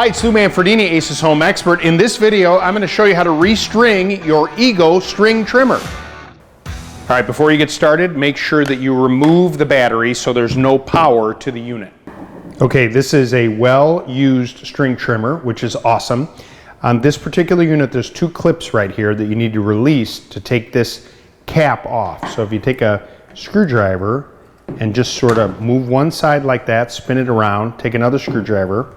Hi, it's Lou Manfredini, Ace's Home Expert. In this video, I'm going to show you how to restring your Ego string trimmer. All right, before you get started, make sure that you remove the battery so there's no power to the unit. Okay, this is a well-used string trimmer, which is awesome. On this particular unit, there's two clips right here that you need to release to take this cap off. So if you take a screwdriver and just sort of move one side like that, spin it around, take another screwdriver,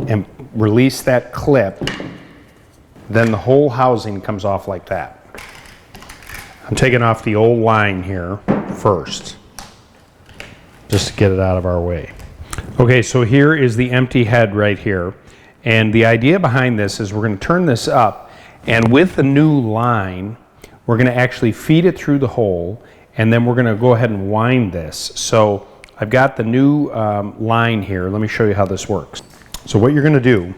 and release that clip, then the whole housing comes off like that. I'm taking off the old line here first, just to get it out of our way. Okay, so here is the empty head right here. And the idea behind this is we're going to turn this up, and with the new line, we're going to actually feed it through the hole, and then we're going to go ahead and wind this. So I've got the new line here. Let me show you how this works. So what you're going to do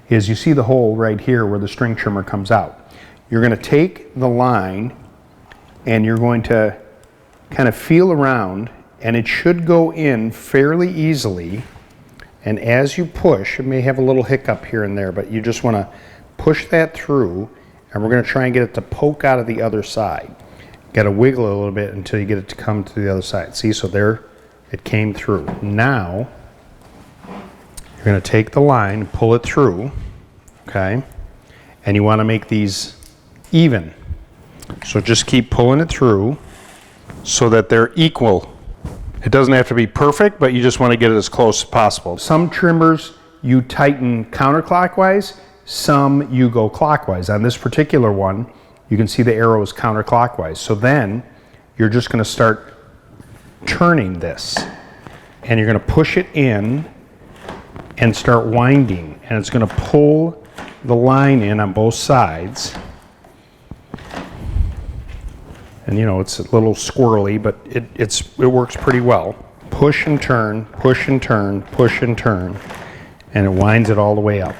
is, you see the hole right here where the string trimmer comes out. You're going to take the line and you're going to kind of feel around, and it should go in fairly easily. And as you push, it may have a little hiccup here and there, but you just want to push that through, and we're going to try and get it to poke out of the other side. Got to wiggle it a little bit until you get it to come to the other side. See, so there it came through. Now you're going to take the line and pull it through, okay? And you want to make these even. So just keep pulling it through so that they're equal. It doesn't have to be perfect, but you just want to get it as close as possible. Some trimmers you tighten counterclockwise, some you go clockwise. On this particular one, you can see the arrow is counterclockwise. So then you're just going to start turning this, and you're going to push it in and start winding, and it's going to pull the line in on both sides. And you know, it's a little squirrely, but it works pretty well. Push and turn, push and turn, push and turn, and it winds it all the way up.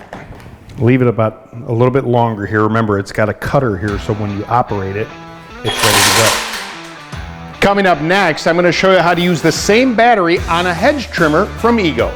Leave it about a little bit longer here. Remember, it's got a cutter here, so when you operate it, it's ready to go. Coming up next, I'm going to show you how to use the same battery on a hedge trimmer from Ego.